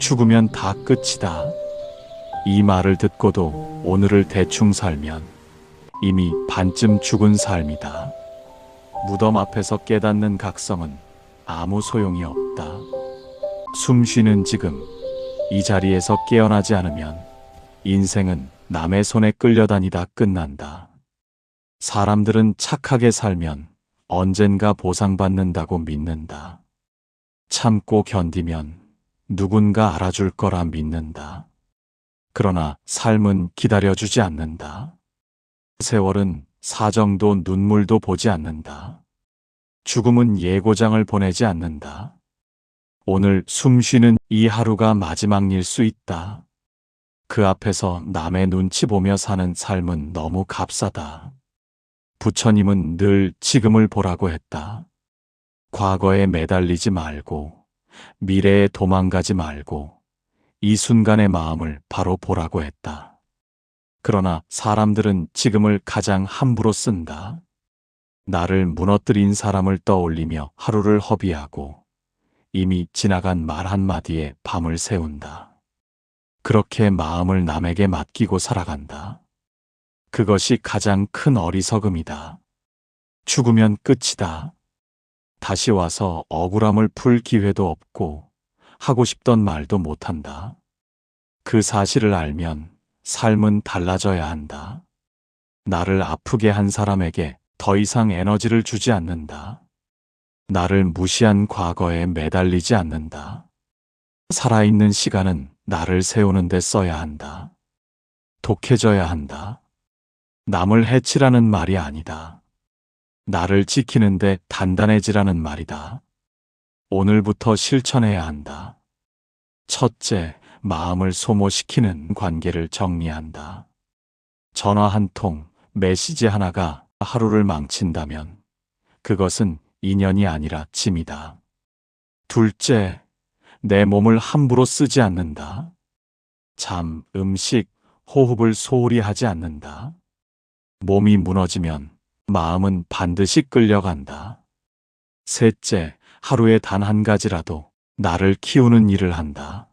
죽으면 다 끝이다. 이 말을 듣고도 오늘을 대충 살면 이미 반쯤 죽은 삶이다. 무덤 앞에서 깨닫는 각성은 아무 소용이 없다. 숨 쉬는 지금 이 자리에서 깨어나지 않으면 인생은 남의 손에 끌려다니다 끝난다. 사람들은 착하게 살면 언젠가 보상받는다고 믿는다. 참고 견디면 누군가 알아줄 거라 믿는다. 그러나 삶은 기다려주지 않는다. 세월은 사정도 눈물도 보지 않는다. 죽음은 예고장을 보내지 않는다. 오늘 숨 쉬는 이 하루가 마지막일 수 있다. 그 앞에서 남의 눈치 보며 사는 삶은 너무 값싸다. 부처님은 늘 지금을 보라고 했다. 과거에 매달리지 말고 미래에 도망가지 말고 이 순간의 마음을 바로 보라고 했다. 그러나 사람들은 지금을 가장 함부로 쓴다. 나를 무너뜨린 사람을 떠올리며 하루를 허비하고 이미 지나간 말 한마디에 밤을 새운다. 그렇게 마음을 남에게 맡기고 살아간다. 그것이 가장 큰 어리석음이다. 죽으면 끝이다. 다시 와서 억울함을 풀 기회도 없고 하고 싶던 말도 못한다. 그 사실을 알면 삶은 달라져야 한다. 나를 아프게 한 사람에게 더 이상 에너지를 주지 않는다. 나를 무시한 과거에 매달리지 않는다. 살아있는 시간은 나를 세우는 데 써야 한다. 독해져야 한다. 남을 해치라는 말이 아니다. 나를 지키는데 단단해지라는 말이다. 오늘부터 실천해야 한다. 첫째, 마음을 소모시키는 관계를 정리한다. 전화 한 통, 메시지 하나가 하루를 망친다면 그것은 인연이 아니라 짐이다. 둘째, 내 몸을 함부로 쓰지 않는다. 잠, 음식, 호흡을 소홀히 하지 않는다. 몸이 무너지면 마음은 반드시 끌려간다. 셋째, 하루에 단 한 가지라도 나를 키우는 일을 한다.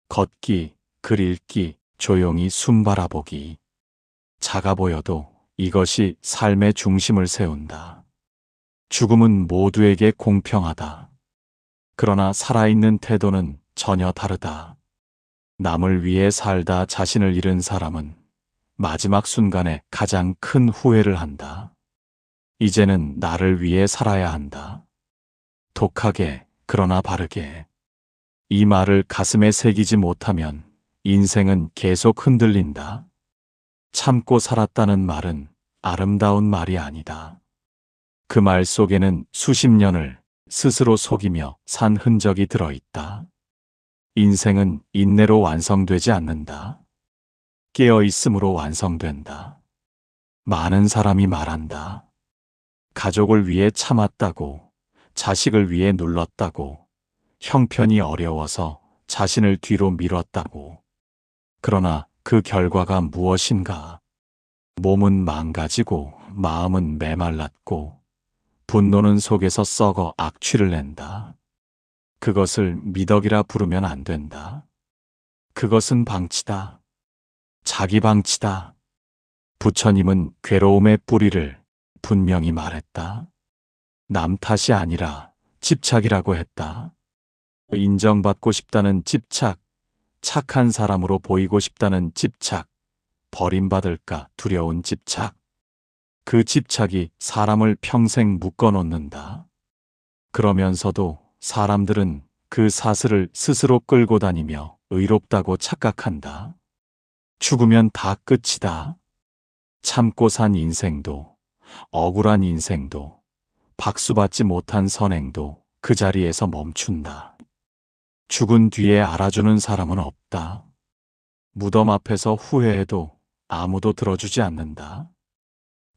걷기, 글 읽기, 조용히 숨 바라보기. 작아 보여도 이것이 삶의 중심을 세운다. 죽음은 모두에게 공평하다. 그러나 살아있는 태도는 전혀 다르다. 남을 위해 살다 자신을 잃은 사람은 마지막 순간에 가장 큰 후회를 한다. 이제는 나를 위해 살아야 한다. 독하게, 그러나 바르게. 이 말을 가슴에 새기지 못하면 인생은 계속 흔들린다. 참고 살았다는 말은 아름다운 말이 아니다. 그 말 속에는 수십 년을 스스로 속이며 산 흔적이 들어있다. 인생은 인내로 완성되지 않는다. 깨어있음으로 완성된다. 많은 사람이 말한다. 가족을 위해 참았다고, 자식을 위해 눌렀다고, 형편이 어려워서 자신을 뒤로 밀었다고. 그러나 그 결과가 무엇인가? 몸은 망가지고 마음은 메말랐고 분노는 속에서 썩어 악취를 낸다. 그것을 미덕이라 부르면 안 된다. 그것은 방치다. 자기 방치다. 부처님은 괴로움의 뿌리를 분명히 말했다. 남 탓이 아니라 집착이라고 했다. 인정받고 싶다는 집착, 착한 사람으로 보이고 싶다는 집착, 버림받을까 두려운 집착. 그 집착이 사람을 평생 묶어놓는다. 그러면서도 사람들은 그 사슬을 스스로 끌고 다니며 의롭다고 착각한다. 죽으면 다 끝이다. 참고 산 인생도, 억울한 인생도, 박수받지 못한 선행도 그 자리에서 멈춘다. 죽은 뒤에 알아주는 사람은 없다. 무덤 앞에서 후회해도 아무도 들어주지 않는다.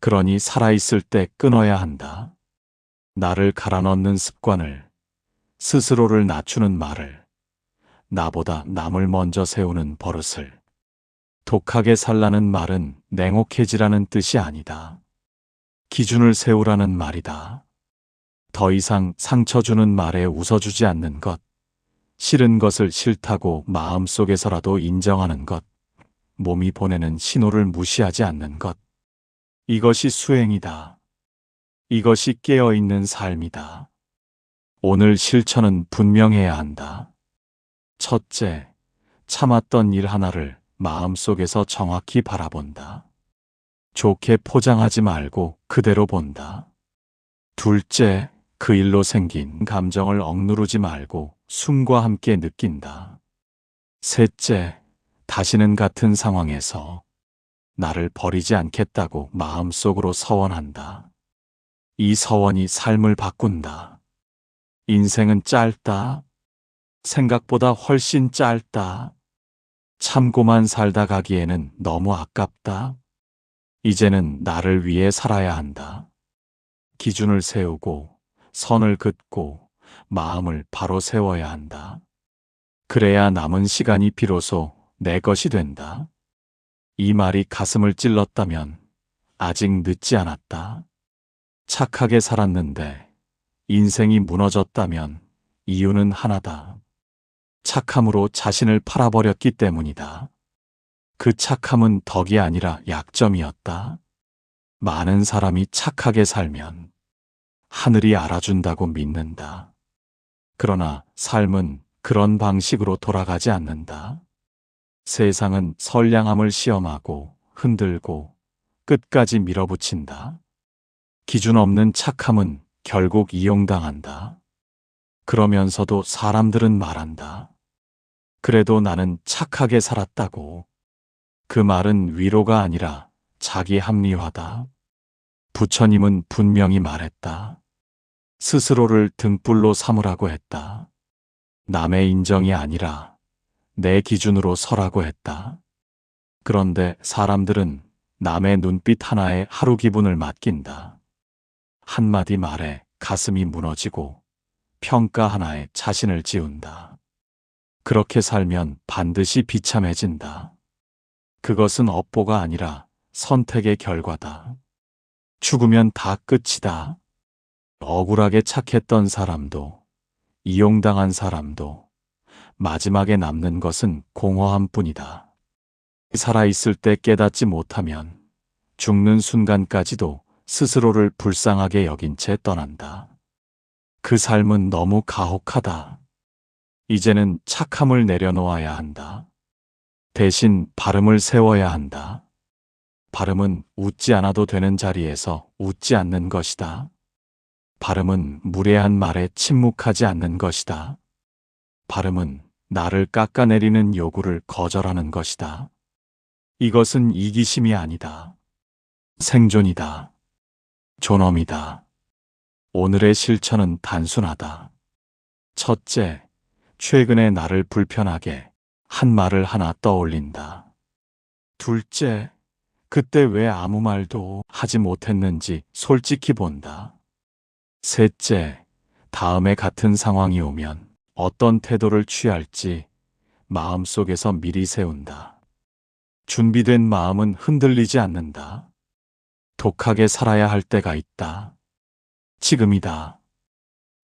그러니 살아있을 때 끊어야 한다. 나를 갈아넣는 습관을, 스스로를 낮추는 말을, 나보다 남을 먼저 세우는 버릇을. 독하게 살라는 말은 냉혹해지라는 뜻이 아니다. 기준을 세우라는 말이다. 더 이상 상처 주는 말에 웃어주지 않는 것, 싫은 것을 싫다고 마음속에서라도 인정하는 것, 몸이 보내는 신호를 무시하지 않는 것. 이것이 수행이다. 이것이 깨어있는 삶이다. 오늘 실천은 분명해야 한다. 첫째, 참았던 일 하나를 마음속에서 정확히 바라본다. 좋게 포장하지 말고 그대로 본다. 둘째, 그 일로 생긴 감정을 억누르지 말고 숨과 함께 느낀다. 셋째, 다시는 같은 상황에서 나를 버리지 않겠다고 마음속으로 서원한다. 이 서원이 삶을 바꾼다. 인생은 짧다. 생각보다 훨씬 짧다. 참고만 살다 가기에는 너무 아깝다. 이제는 나를 위해 살아야 한다. 기준을 세우고 선을 긋고 마음을 바로 세워야 한다. 그래야 남은 시간이 비로소 내 것이 된다. 이 말이 가슴을 찔렀다면 아직 늦지 않았다. 착하게 살았는데 인생이 무너졌다면 이유는 하나다. 착함으로 자신을 팔아버렸기 때문이다. 그 착함은 덕이 아니라 약점이었다. 많은 사람이 착하게 살면 하늘이 알아준다고 믿는다. 그러나 삶은 그런 방식으로 돌아가지 않는다. 세상은 선량함을 시험하고 흔들고 끝까지 밀어붙인다. 기준 없는 착함은 결국 이용당한다. 그러면서도 사람들은 말한다. 그래도 나는 착하게 살았다고. 그 말은 위로가 아니라 자기 합리화다. 부처님은 분명히 말했다. 스스로를 등불로 삼으라고 했다. 남의 인정이 아니라 내 기준으로 서라고 했다. 그런데 사람들은 남의 눈빛 하나에 하루 기분을 맡긴다. 한마디 말에 가슴이 무너지고 평가 하나에 자신을 지운다. 그렇게 살면 반드시 비참해진다. 그것은 업보가 아니라 선택의 결과다. 죽으면 다 끝이다. 억울하게 착했던 사람도, 이용당한 사람도 마지막에 남는 것은 공허함 뿐이다. 살아있을 때 깨닫지 못하면 죽는 순간까지도 스스로를 불쌍하게 여긴 채 떠난다. 그 삶은 너무 가혹하다. 이제는 착함을 내려놓아야 한다. 대신 발음을 세워야 한다. 발음은 웃지 않아도 되는 자리에서 웃지 않는 것이다. 발음은 무례한 말에 침묵하지 않는 것이다. 발음은 나를 깎아내리는 요구를 거절하는 것이다. 이것은 이기심이 아니다. 생존이다. 존엄이다. 오늘의 실천은 단순하다. 첫째, 최근에 나를 불편하게 한 말을 하나 떠올린다. 둘째, 그때 왜 아무 말도 하지 못했는지 솔직히 본다. 셋째, 다음에 같은 상황이 오면 어떤 태도를 취할지 마음속에서 미리 세운다. 준비된 마음은 흔들리지 않는다. 독하게 살아야 할 때가 있다. 지금이다.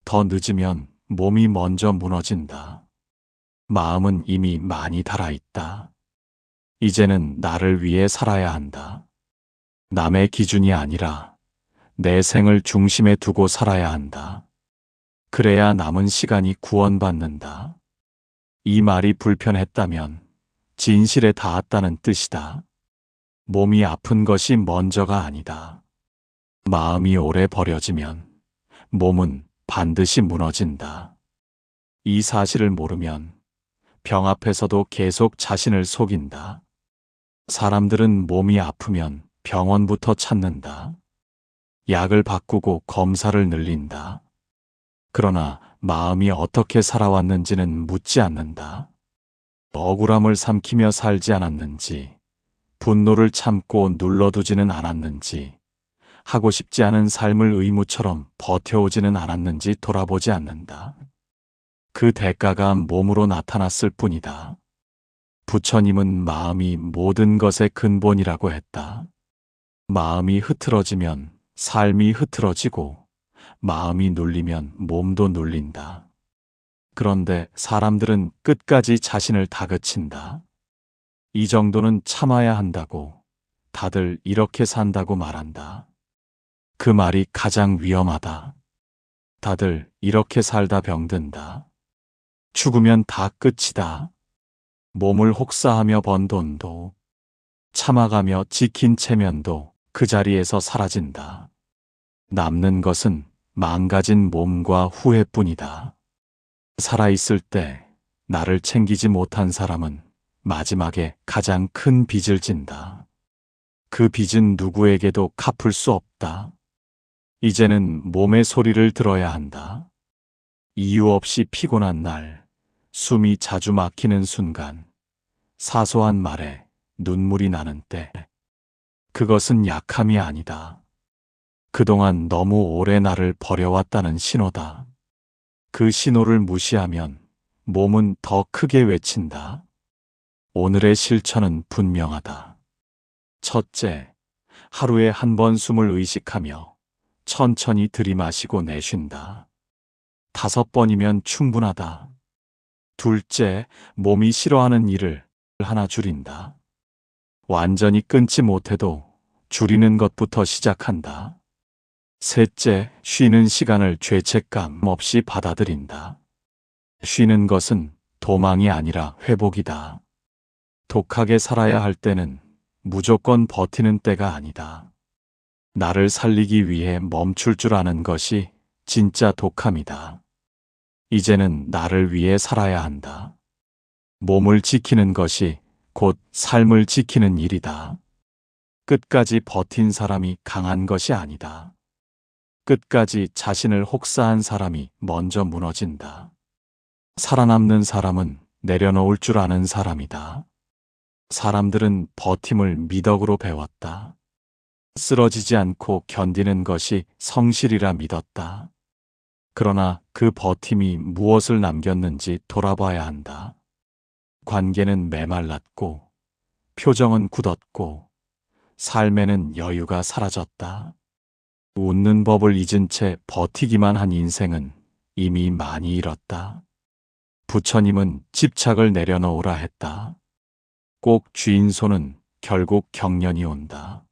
더 늦으면 몸이 먼저 무너진다. 마음은 이미 많이 달아있다. 이제는 나를 위해 살아야 한다. 남의 기준이 아니라 내 생을 중심에 두고 살아야 한다. 그래야 남은 시간이 구원받는다. 이 말이 불편했다면 진실에 닿았다는 뜻이다. 몸이 아픈 것이 먼저가 아니다. 마음이 오래 버려지면 몸은 반드시 무너진다. 이 사실을 모르면 병 앞에서도 계속 자신을 속인다. 사람들은 몸이 아프면 병원부터 찾는다. 약을 바꾸고 검사를 늘린다. 그러나 마음이 어떻게 살아왔는지는 묻지 않는다. 억울함을 삼키며 살지 않았는지, 분노를 참고 눌러두지는 않았는지, 하고 싶지 않은 삶을 의무처럼 버텨오지는 않았는지 돌아보지 않는다. 그 대가가 몸으로 나타났을 뿐이다. 부처님은 마음이 모든 것의 근본이라고 했다. 마음이 흐트러지면 삶이 흐트러지고 마음이 눌리면 몸도 눌린다. 그런데 사람들은 끝까지 자신을 다그친다. 이 정도는 참아야 한다고, 다들 이렇게 산다고 말한다. 그 말이 가장 위험하다. 다들 이렇게 살다 병든다. 죽으면 다 끝이다. 몸을 혹사하며 번 돈도, 참아가며 지킨 체면도 그 자리에서 사라진다. 남는 것은 망가진 몸과 후회뿐이다. 살아있을 때 나를 챙기지 못한 사람은 마지막에 가장 큰 빚을 진다. 그 빚은 누구에게도 갚을 수 없다. 이제는 몸의 소리를 들어야 한다. 이유 없이 피곤한 날, 숨이 자주 막히는 순간, 사소한 말에 눈물이 나는 때, 그것은 약함이 아니다. 그동안 너무 오래 나를 버려왔다는 신호다. 그 신호를 무시하면 몸은 더 크게 외친다. 오늘의 실천은 분명하다. 첫째, 하루에 한 번 숨을 의식하며 천천히 들이마시고 내쉰다. 5번이면 충분하다. 둘째, 몸이 싫어하는 일을 하나 줄인다. 완전히 끊지 못해도 줄이는 것부터 시작한다. 셋째, 쉬는 시간을 죄책감 없이 받아들인다. 쉬는 것은 도망이 아니라 회복이다. 독하게 살아야 할 때는 무조건 버티는 때가 아니다. 나를 살리기 위해 멈출 줄 아는 것이 진짜 독함이다. 이제는 나를 위해 살아야 한다. 몸을 지키는 것이 곧 삶을 지키는 일이다. 끝까지 버틴 사람이 강한 것이 아니다. 끝까지 자신을 혹사한 사람이 먼저 무너진다. 살아남는 사람은 내려놓을 줄 아는 사람이다. 사람들은 버팀을 미덕으로 배웠다. 쓰러지지 않고 견디는 것이 성실이라 믿었다. 그러나 그 버팀이 무엇을 남겼는지 돌아봐야 한다. 관계는 메말랐고, 표정은 굳었고, 삶에는 여유가 사라졌다. 웃는 법을 잊은 채 버티기만 한 인생은 이미 많이 잃었다. 부처님은 집착을 내려놓으라 했다. 꼭 쥐인 손은 결국 경련이 온다.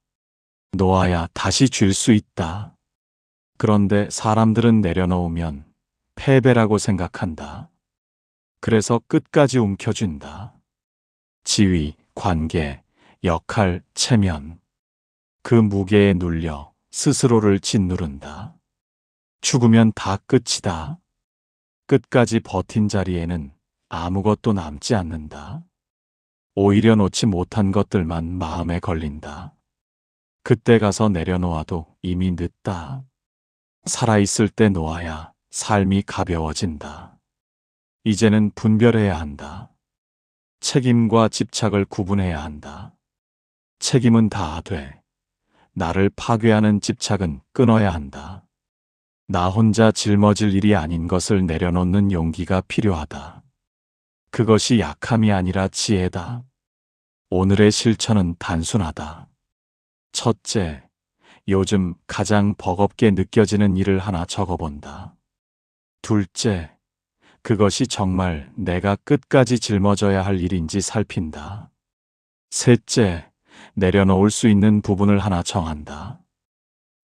놓아야 다시 쥘 수 있다. 그런데 사람들은 내려놓으면 패배라고 생각한다. 그래서 끝까지 움켜쥔다. 지위, 관계, 역할, 체면. 그 무게에 눌려 스스로를 짓누른다. 죽으면 다 끝이다. 끝까지 버틴 자리에는 아무것도 남지 않는다. 오히려 놓지 못한 것들만 마음에 걸린다. 그때 가서 내려놓아도 이미 늦다. 살아있을 때 놓아야 삶이 가벼워진다. 이제는 분별해야 한다. 책임과 집착을 구분해야 한다. 책임은 다 돼. 나를 파괴하는 집착은 끊어야 한다. 나 혼자 짊어질 일이 아닌 것을 내려놓는 용기가 필요하다. 그것이 약함이 아니라 지혜다. 오늘의 실천은 단순하다. 첫째, 요즘 가장 버겁게 느껴지는 일을 하나 적어본다. 둘째, 그것이 정말 내가 끝까지 짊어져야 할 일인지 살핀다. 셋째, 내려놓을 수 있는 부분을 하나 정한다.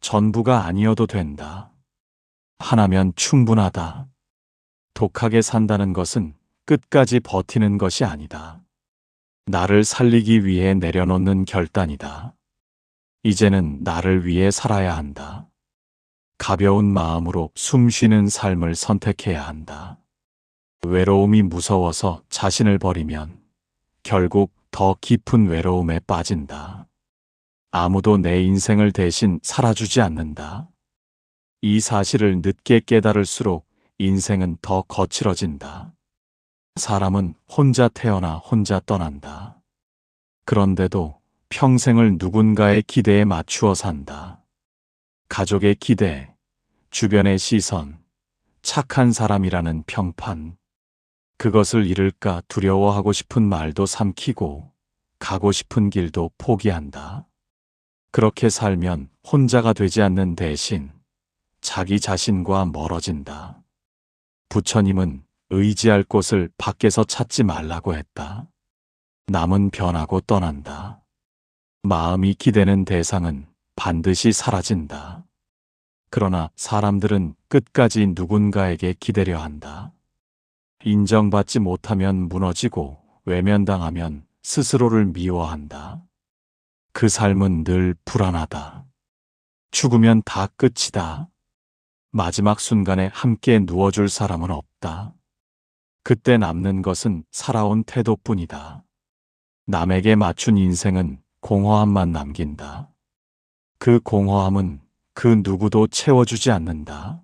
전부가 아니어도 된다. 하나면 충분하다. 독하게 산다는 것은 끝까지 버티는 것이 아니다. 나를 살리기 위해 내려놓는 결단이다. 이제는 나를 위해 살아야 한다. 가벼운 마음으로 숨 쉬는 삶을 선택해야 한다. 외로움이 무서워서 자신을 버리면 결국 더 깊은 외로움에 빠진다. 아무도 내 인생을 대신 살아주지 않는다. 이 사실을 늦게 깨달을수록 인생은 더 거칠어진다. 사람은 혼자 태어나 혼자 떠난다. 그런데도 평생을 누군가의 기대에 맞추어 산다. 가족의 기대, 주변의 시선, 착한 사람이라는 평판. 그것을 잃을까 두려워하고 싶은 말도 삼키고 가고 싶은 길도 포기한다. 그렇게 살면 혼자가 되지 않는 대신 자기 자신과 멀어진다. 부처님은 의지할 곳을 밖에서 찾지 말라고 했다. 남은 변하고 떠난다. 마음이 기대는 대상은 반드시 사라진다. 그러나 사람들은 끝까지 누군가에게 기대려 한다. 인정받지 못하면 무너지고 외면당하면 스스로를 미워한다. 그 삶은 늘 불안하다. 죽으면 다 끝이다. 마지막 순간에 함께 누워줄 사람은 없다. 그때 남는 것은 살아온 태도뿐이다. 남에게 맞춘 인생은 공허함만 남긴다. 그 공허함은 그 누구도 채워주지 않는다.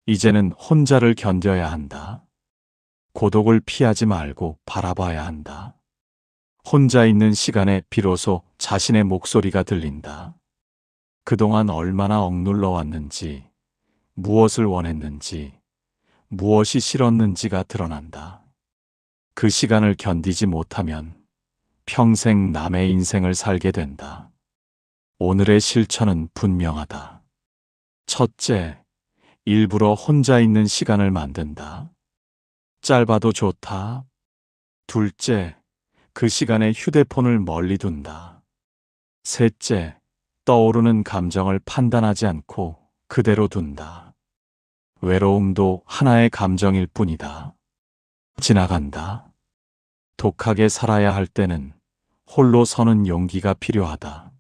이제는 혼자를 견뎌야 한다. 고독을 피하지 말고 바라봐야 한다. 혼자 있는 시간에 비로소 자신의 목소리가 들린다. 그동안 얼마나 억눌러 왔는지, 무엇을 원했는지, 무엇이 싫었는지가 드러난다. 그 시간을 견디지 못하면 평생 남의 인생을 살게 된다. 오늘의 실천은 분명하다. 첫째, 일부러 혼자 있는 시간을 만든다. 짧아도 좋다. 둘째, 그 시간에 휴대폰을 멀리 둔다. 셋째, 떠오르는 감정을 판단하지 않고 그대로 둔다. 외로움도 하나의 감정일 뿐이다. 지나간다. 독하게 살아야 할 때는 홀로 서는 용기가 필요하다.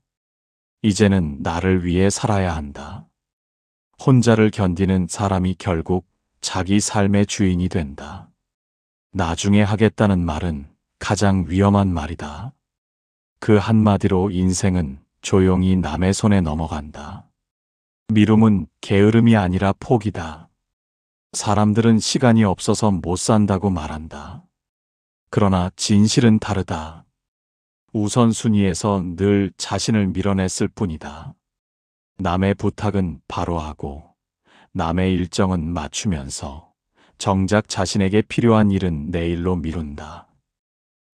이제는 나를 위해 살아야 한다. 혼자를 견디는 사람이 결국 자기 삶의 주인이 된다. 나중에 하겠다는 말은 가장 위험한 말이다. 그 한마디로 인생은 조용히 남의 손에 넘어간다. 미움은 게으름이 아니라 포기다. 사람들은 시간이 없어서 못 산다고 말한다. 그러나 진실은 다르다. 우선순위에서 늘 자신을 밀어냈을 뿐이다. 남의 부탁은 바로 하고 남의 일정은 맞추면서 정작 자신에게 필요한 일은 내일로 미룬다.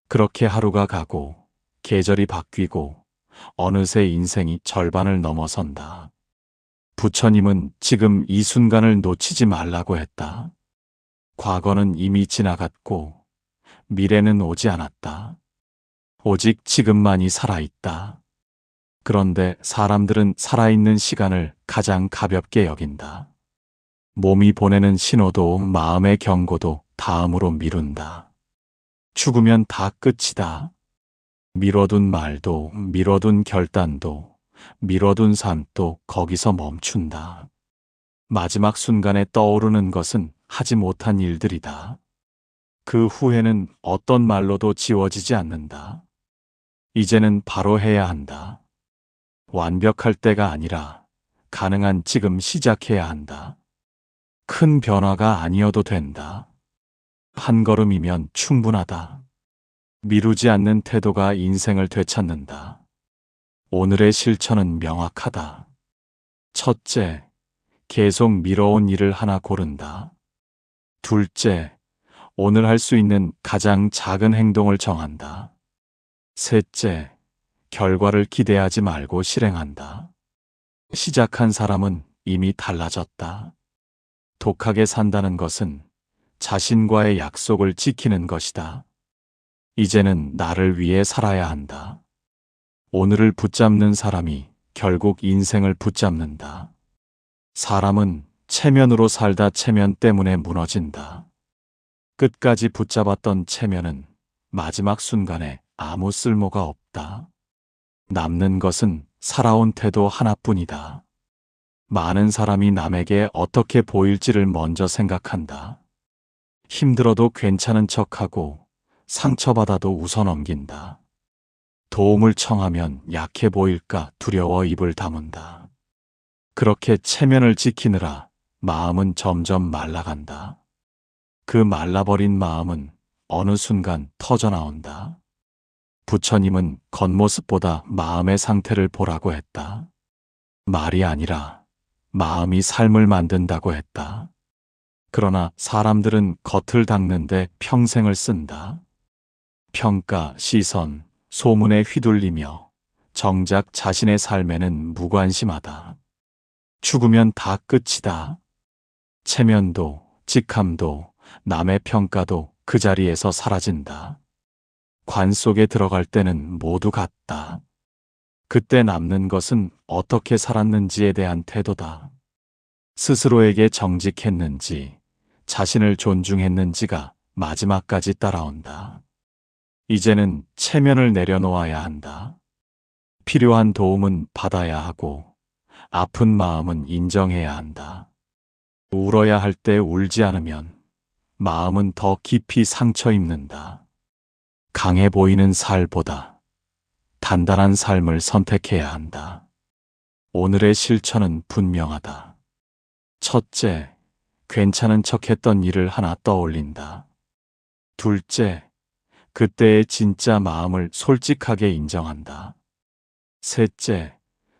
그렇게 하루가 가고 계절이 바뀌고 어느새 인생이 절반을 넘어선다. 부처님은 지금 이 순간을 놓치지 말라고 했다. 과거는 이미 지나갔고 미래는 오지 않았다. 오직 지금만이 살아있다. 그런데 사람들은 살아있는 시간을 가장 가볍게 여긴다. 몸이 보내는 신호도 마음의 경고도 다음으로 미룬다. 죽으면 다 끝이다. 미뤄둔 말도, 미뤄둔 결단도, 미뤄둔 삶도 거기서 멈춘다. 마지막 순간에 떠오르는 것은 하지 못한 일들이다. 그 후회는 어떤 말로도 지워지지 않는다. 이제는 바로 해야 한다. 완벽할 때가 아니라 가능한 지금 시작해야 한다. 큰 변화가 아니어도 된다. 한 걸음이면 충분하다. 미루지 않는 태도가 인생을 되찾는다. 오늘의 실천은 명확하다. 첫째, 계속 미뤄온 일을 하나 고른다. 둘째, 오늘 할 수 있는 가장 작은 행동을 정한다. 셋째, 결과를 기대하지 말고 실행한다. 시작한 사람은 이미 달라졌다. 독하게 산다는 것은 자신과의 약속을 지키는 것이다. 이제는 나를 위해 살아야 한다. 오늘을 붙잡는 사람이 결국 인생을 붙잡는다. 사람은 체면으로 살다 체면 때문에 무너진다. 끝까지 붙잡았던 체면은 마지막 순간에 아무 쓸모가 없다. 남는 것은 살아온 태도 하나뿐이다. 많은 사람이 남에게 어떻게 보일지를 먼저 생각한다. 힘들어도 괜찮은 척하고 상처받아도 웃어넘긴다. 도움을 청하면 약해 보일까 두려워 입을 다문다. 그렇게 체면을 지키느라 마음은 점점 말라간다. 그 말라버린 마음은 어느 순간 터져나온다. 부처님은 겉모습보다 마음의 상태를 보라고 했다. 말이 아니라 마음이 삶을 만든다고 했다. 그러나 사람들은 겉을 닦는데 평생을 쓴다. 평가, 시선, 소문에 휘둘리며 정작 자신의 삶에는 무관심하다. 죽으면 다 끝이다. 체면도, 직함도, 남의 평가도 그 자리에서 사라진다. 관 속에 들어갈 때는 모두 같다. 그때 남는 것은 어떻게 살았는지에 대한 태도다. 스스로에게 정직했는지, 자신을 존중했는지가 마지막까지 따라온다. 이제는 체면을 내려놓아야 한다. 필요한 도움은 받아야 하고, 아픈 마음은 인정해야 한다. 울어야 할 때 울지 않으면 마음은 더 깊이 상처 입는다. 강해 보이는 살보다 단단한 삶을 선택해야 한다. 오늘의 실천은 분명하다. 첫째, 괜찮은 척했던 일을 하나 떠올린다. 둘째, 그때의 진짜 마음을 솔직하게 인정한다. 셋째,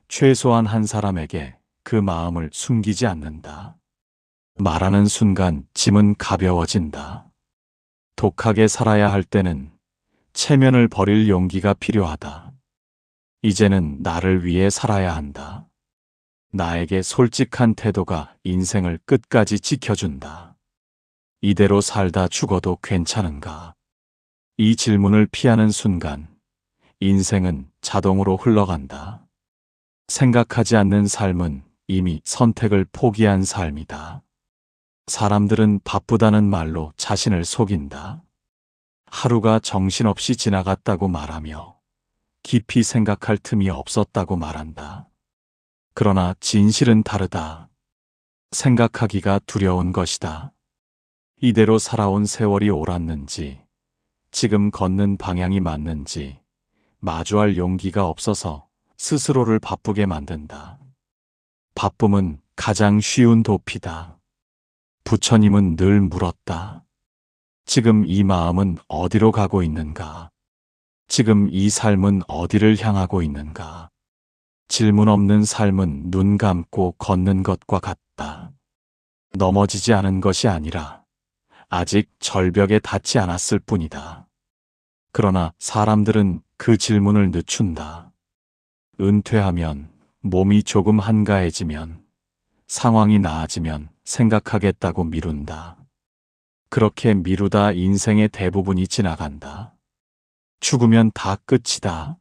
최소한 한 사람에게 그 마음을 숨기지 않는다. 말하는 순간 짐은 가벼워진다. 독하게 살아야 할 때는 체면을 버릴 용기가 필요하다. 이제는 나를 위해 살아야 한다. 나에게 솔직한 태도가 인생을 끝까지 지켜준다. 이대로 살다 죽어도 괜찮은가? 이 질문을 피하는 순간 인생은 자동으로 흘러간다. 생각하지 않는 삶은 이미 선택을 포기한 삶이다. 사람들은 바쁘다는 말로 자신을 속인다. 하루가 정신없이 지나갔다고 말하며 깊이 생각할 틈이 없었다고 말한다. 그러나 진실은 다르다. 생각하기가 두려운 것이다. 이대로 살아온 세월이 옳았는지, 지금 걷는 방향이 맞는지 마주할 용기가 없어서 스스로를 바쁘게 만든다. 바쁨은 가장 쉬운 도피다. 부처님은 늘 물었다. 지금 이 마음은 어디로 가고 있는가? 지금 이 삶은 어디를 향하고 있는가? 질문 없는 삶은 눈 감고 걷는 것과 같다. 넘어지지 않은 것이 아니라 아직 절벽에 닿지 않았을 뿐이다. 그러나 사람들은 그 질문을 늦춘다. 은퇴하면, 몸이 조금 한가해지면, 상황이 나아지면 생각하겠다고 미룬다. 그렇게 미루다 인생의 대부분이 지나간다. 죽으면 다 끝이다.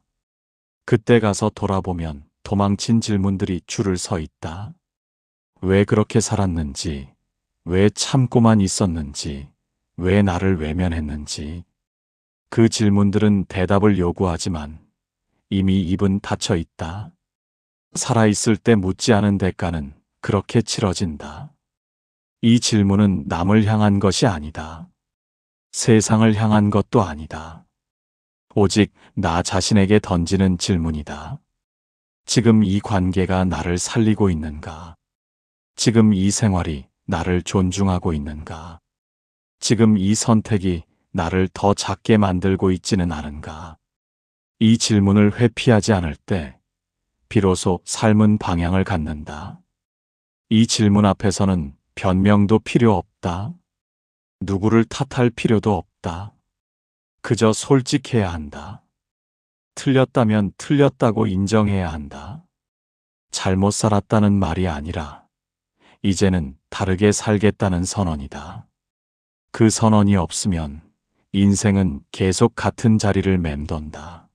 그때 가서 돌아보면 도망친 질문들이 줄을 서 있다. 왜 그렇게 살았는지, 왜 참고만 있었는지, 왜 나를 외면했는지. 그 질문들은 대답을 요구하지만 이미 입은 닫혀 있다. 살아있을 때 묻지 않은 대가는 그렇게 치러진다. 이 질문은 남을 향한 것이 아니다. 세상을 향한 것도 아니다. 오직 나 자신에게 던지는 질문이다. 지금 이 관계가 나를 살리고 있는가? 지금 이 생활이 나를 존중하고 있는가? 지금 이 선택이 나를 더 작게 만들고 있지는 않은가? 이 질문을 회피하지 않을 때 비로소 삶은 방향을 갖는다. 이 질문 앞에서는 변명도 필요 없다. 누구를 탓할 필요도 없다. 그저 솔직해야 한다. 틀렸다면 틀렸다고 인정해야 한다. 잘못 살았다는 말이 아니라 이제는 다르게 살겠다는 선언이다. 그 선언이 없으면 인생은 계속 같은 자리를 맴돈다.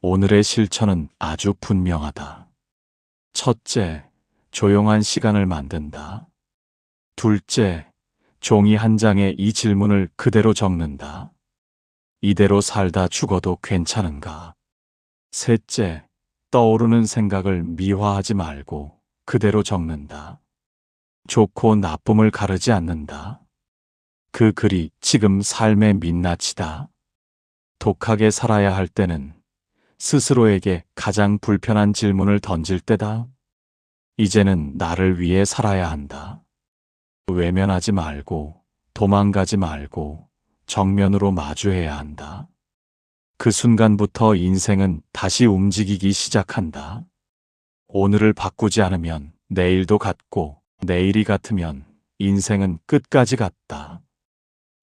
오늘의 실천은 아주 분명하다. 첫째, 조용한 시간을 만든다. 둘째, 종이 한 장에 이 질문을 그대로 적는다. 이대로 살다 죽어도 괜찮은가? 셋째, 떠오르는 생각을 미화하지 말고 그대로 적는다. 좋고 나쁨을 가르지 않는다. 그 글이 지금 삶의 민낯이다. 독하게 살아야 할 때는 스스로에게 가장 불편한 질문을 던질 때다. 이제는 나를 위해 살아야 한다. 외면하지 말고, 도망가지 말고, 정면으로 마주해야 한다. 그 순간부터 인생은 다시 움직이기 시작한다. 오늘을 바꾸지 않으면 내일도 같고, 내일이 같으면 인생은 끝까지 같다.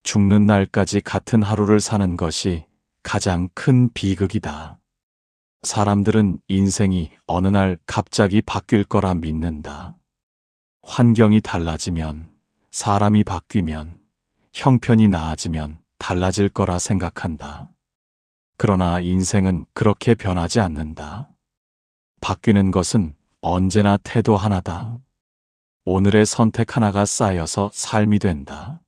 죽는 날까지 같은 하루를 사는 것이 가장 큰 비극이다. 사람들은 인생이 어느 날 갑자기 바뀔 거라 믿는다. 환경이 달라지면, 사람이 바뀌면 형편이 나아지면 달라질 거라 생각한다. 그러나 인생은 그렇게 변하지 않는다. 바뀌는 것은 언제나 태도 하나다. 오늘의 선택 하나가 쌓여서 삶이 된다.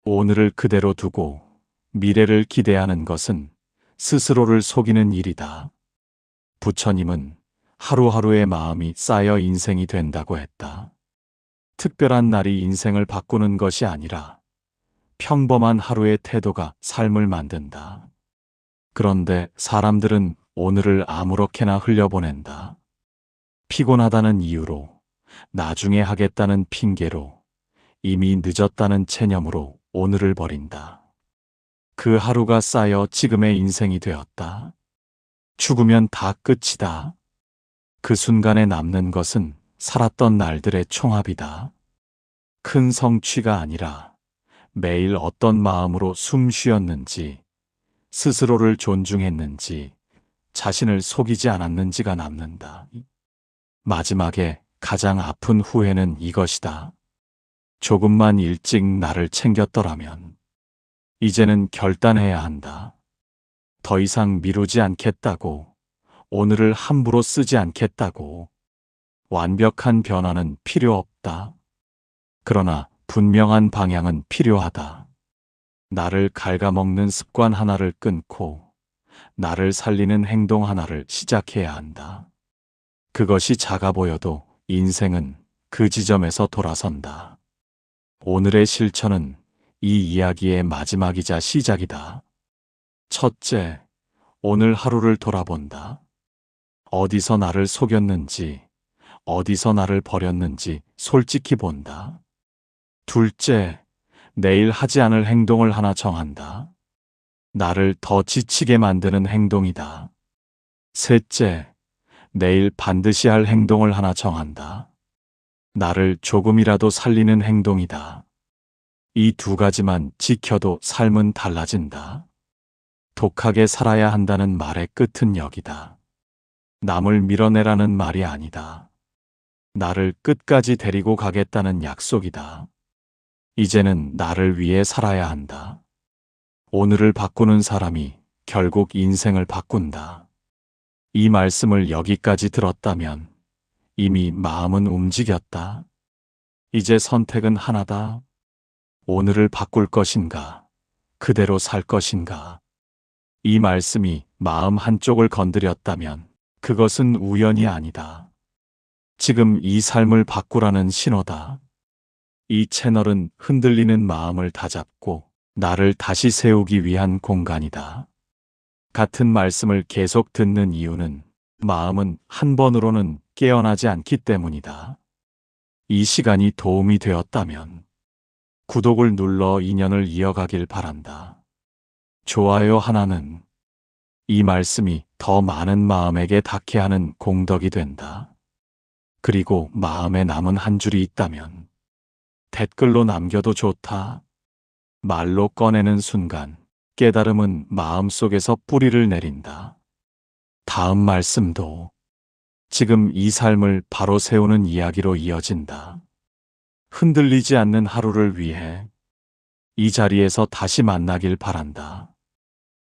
오늘을 그대로 두고 미래를 기대하는 것은 스스로를 속이는 일이다. 부처님은 하루하루의 마음이 쌓여 인생이 된다고 했다. 특별한 날이 인생을 바꾸는 것이 아니라 평범한 하루의 태도가 삶을 만든다. 그런데 사람들은 오늘을 아무렇게나 흘려보낸다. 피곤하다는 이유로, 나중에 하겠다는 핑계로, 이미 늦었다는 체념으로 오늘을 버린다. 그 하루가 쌓여 지금의 인생이 되었다. 죽으면 다 끝이다. 그 순간에 남는 것은 살았던 날들의 총합이다. 큰 성취가 아니라 매일 어떤 마음으로 숨 쉬었는지, 스스로를 존중했는지, 자신을 속이지 않았는지가 남는다. 마지막에 가장 아픈 후회는 이것이다. 조금만 일찍 나를 챙겼더라면. 이제는 결단해야 한다. 더 이상 미루지 않겠다고, 오늘을 함부로 쓰지 않겠다고. 완벽한 변화는 필요 없다. 그러나 분명한 방향은 필요하다. 나를 갉아먹는 습관 하나를 끊고 나를 살리는 행동 하나를 시작해야 한다. 그것이 작아 보여도 인생은 그 지점에서 돌아선다. 오늘의 실천은 이 이야기의 마지막이자 시작이다. 첫째, 오늘 하루를 돌아본다. 어디서 나를 속였는지, 어디서 나를 버렸는지 솔직히 본다. 둘째, 내일 하지 않을 행동을 하나 정한다. 나를 더 지치게 만드는 행동이다. 셋째, 내일 반드시 할 행동을 하나 정한다. 나를 조금이라도 살리는 행동이다. 이 두 가지만 지켜도 삶은 달라진다. 독하게 살아야 한다는 말의 끝은 여기다. 남을 밀어내라는 말이 아니다. 나를 끝까지 데리고 가겠다는 약속이다. 이제는 나를 위해 살아야 한다. 오늘을 바꾸는 사람이 결국 인생을 바꾼다. 이 말씀을 여기까지 들었다면 이미 마음은 움직였다. 이제 선택은 하나다. 오늘을 바꿀 것인가, 그대로 살 것인가. 이 말씀이 마음 한쪽을 건드렸다면 그것은 우연이 아니다. 지금 이 삶을 바꾸라는 신호다. 이 채널은 흔들리는 마음을 다잡고 나를 다시 세우기 위한 공간이다. 같은 말씀을 계속 듣는 이유는 마음은 한 번으로는 깨어나지 않기 때문이다. 이 시간이 도움이 되었다면 구독을 눌러 인연을 이어가길 바란다. 좋아요 하나는 이 말씀이 더 많은 마음에게 닿게 하는 공덕이 된다. 그리고 마음에 남은 한 줄이 있다면 댓글로 남겨도 좋다. 말로 꺼내는 순간 깨달음은 마음속에서 뿌리를 내린다. 다음 말씀도 지금 이 삶을 바로 세우는 이야기로 이어진다. 흔들리지 않는 하루를 위해 이 자리에서 다시 만나길 바란다.